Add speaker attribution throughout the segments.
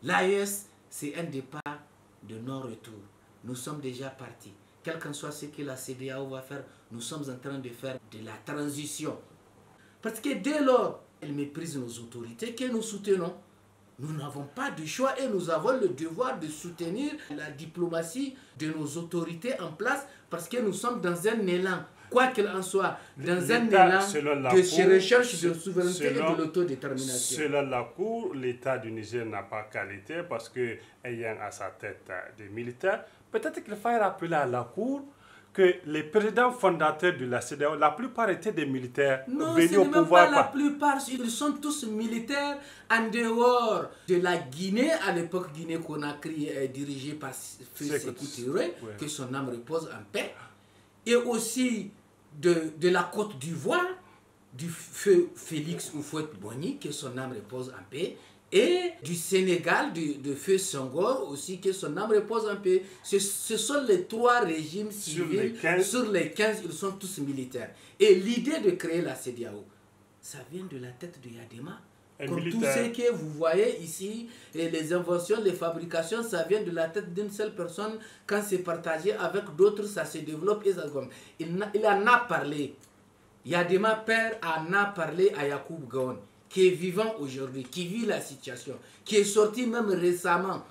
Speaker 1: L'AES, c'est un départ de non-retour. Nous sommes déjà partis. Quel qu'en soit ce que la CEDEAO va faire, nous sommes en train de faire de la transition. Parce que dès lors, elle méprise nos autorités que nous soutenons. Nous n'avons pas de choix et nous avons le devoir de soutenir la diplomatie de nos autorités en place parce que nous sommes dans un élan, quoi qu'il en soit, dans un élan de recherche de souveraineté et de l'autodétermination.
Speaker 2: Selon la Cour, l'État du Niger n'a pas qualité parce que ayant à sa tête des militaires, peut-être qu'il faille rappeler à la Cour que les présidents fondateurs de la CEDEAO, la plupart étaient des militaires venus au pouvoir. Non, ce n'est même pas
Speaker 1: la plupart, ils sont tous militaires en dehors de la Guinée, à l'époque Guinée-Conakry dirigée par Sékou Touré, que son âme repose en paix, et aussi de la Côte d'Ivoire, du feu Félix Houphouët-Boigny, que son âme repose en paix, et du Sénégal, de feu Senghor aussi, que son âme repose en paix. Ce sont les trois régimes civils. Sur les 15, ils sont tous militaires. Et l'idée de créer la CEDEAO, ça vient de la tête de Yadema. Comme tout ce que vous voyez ici, et les inventions, les fabrications, ça vient de la tête d'une seule personne. Quand c'est partagé avec d'autres, ça se développe et ça se développe. Il en a parlé. Yadema père en a parlé à Yacoub Gowon, qui est vivant aujourd'hui, qui vit la situation, qui est sorti même récemment.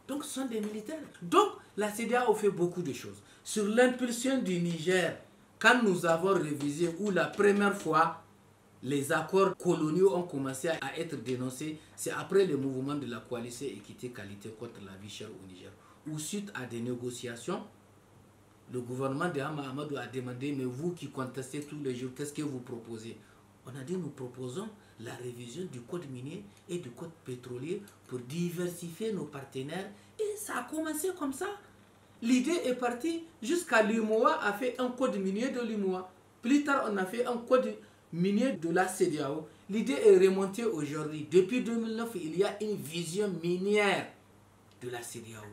Speaker 1: Donc ce sont des militaires. Donc la CEDEAO fait beaucoup de choses. Sur l'impulsion du Niger, quand nous avons révisé, où la première fois, les accords coloniaux ont commencé à être dénoncés, c'est après le mouvement de la coalition équité-qualité contre la vie chère au Niger, où suite à des négociations, le gouvernement de Hama Amadou a demandé, mais vous qui contestez tous les jours, qu'est-ce que vous proposez? On a dit, nous proposons la révision du code minier et du code pétrolier pour diversifier nos partenaires. Et ça a commencé comme ça. L'idée est partie jusqu'à l'UMOA a fait un code minier de l'UMOA. Plus tard, on a fait un code minier de la CEDEAO. L'idée est remontée aujourd'hui. Depuis 2009, il y a une vision minière de la CEDEAO.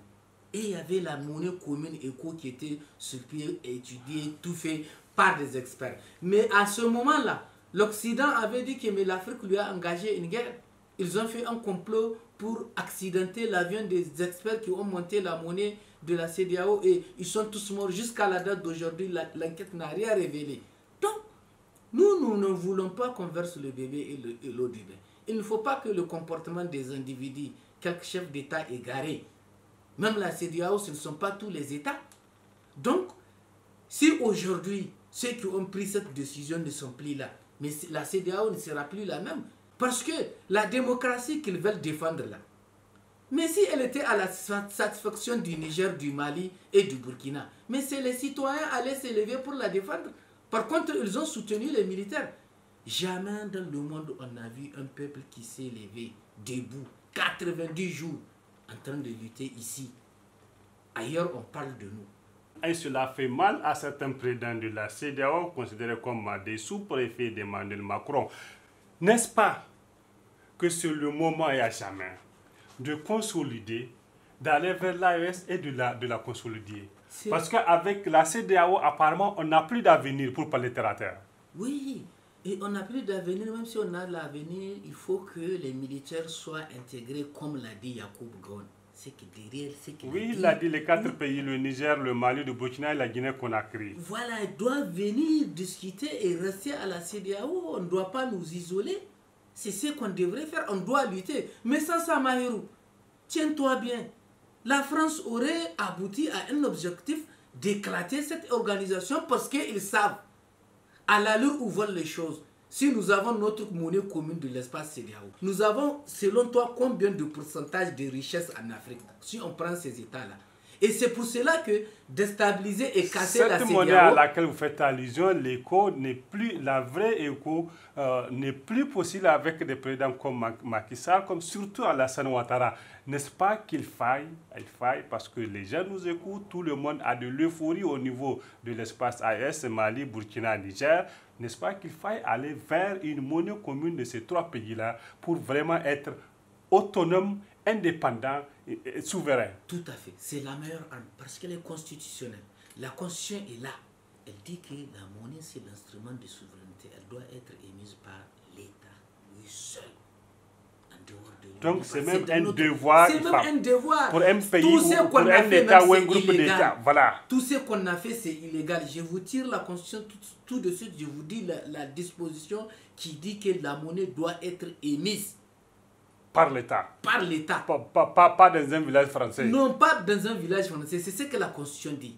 Speaker 1: Et il y avait la monnaie commune éco qui était sur pied, étudiée, tout fait par des experts. Mais à ce moment-là, l'Occident avait dit que l'Afrique lui a engagé une guerre. Ils ont fait un complot pour accidenter l'avion des experts qui ont monté la monnaie de la CEDEAO et ils sont tous morts jusqu'à la date d'aujourd'hui. L'enquête n'a rien révélé. Donc, nous ne voulons pas qu'on verse le bébé et l'eau du bain. Il ne faut pas que le comportement des individus, quelques chefs d'État égarés, même la CEDEAO, ce ne sont pas tous les États. Donc, si aujourd'hui, ceux qui ont pris cette décision ne sont plus là, mais la CEDEAO ne sera plus la même. Parce que la démocratie qu'ils veulent défendre là, mais si elle était à la satisfaction du Niger, du Mali et du Burkina, mais c'est les citoyens allaient se lever pour la défendre. Par contre, ils ont soutenu les militaires. Jamais dans le monde on a vu un peuple qui s'est levé debout 90 jours en train de lutter ici. Ailleurs, on parle de nous.
Speaker 2: Et cela fait mal à certains présidents de la CEDEAO, considérés comme des sous-préfets d'Emmanuel Macron. N'est-ce pas que c'est le moment et à jamais de consolider, d'aller vers l'AES et de la consolider? Parce qu'avec la CEDEAO, apparemment, on n'a plus d'avenir pour parler terre à terre.
Speaker 1: Oui, et on n'a plus d'avenir. Même si on a de l'avenir, il faut que les militaires soient intégrés, comme l'a dit Yacoub Gowon.
Speaker 2: Oui, il a dit les 4 pays, le Niger, le Mali, le Burkina et la Guinée-Conakry.
Speaker 1: Voilà, ils doivent venir discuter et rester à la CEDEAO. On ne doit pas nous isoler. C'est ce qu'on devrait faire. On doit lutter. Mais sans ça, Mahirou, tiens-toi bien. La France aurait abouti à un objectif d'éclater cette organisation parce qu'ils savent, à l'allure où volent les choses, si nous avons notre monnaie commune de l'espace CEDEAO, nous avons, selon toi, combien de pourcentage de richesse en Afrique, si on prend ces États-là? Et c'est pour cela que déstabiliser et casser la CEDEAO...
Speaker 2: Cette monnaie à laquelle vous faites allusion, l'écho n'est plus, la vraie écho n'est plus possible avec des présidents comme Macky Sall, comme surtout Alassane Ouattara. N'est-ce pas qu'il faille, parce que les gens nous écoutent, tout le monde a de l'euphorie au niveau de l'espace AES, Mali, Burkina, Niger. N'est-ce pas qu'il faille aller vers une monnaie commune de ces 3 pays-là pour vraiment être autonome, indépendant et souverain?
Speaker 1: Tout à fait. C'est la meilleure arme parce qu'elle est constitutionnelle. La Constitution est là. Elle dit que la monnaie, c'est l'instrument de souveraineté. Elle doit être émise par l'État, lui seul, en
Speaker 2: Donc c'est même un devoir.
Speaker 1: C'est même un devoir.
Speaker 2: Pour un pays
Speaker 1: ou
Speaker 2: pour un État ou un groupe d'États. Voilà.
Speaker 1: Tout ce qu'on a fait, c'est illégal. Je vous tire la Constitution tout de suite. Je vous dis la disposition qui dit que la monnaie doit être émise.
Speaker 2: Par l'État.
Speaker 1: Par l'État.
Speaker 2: Pas dans un village français.
Speaker 1: Non, pas dans un village français. C'est ce que la Constitution dit.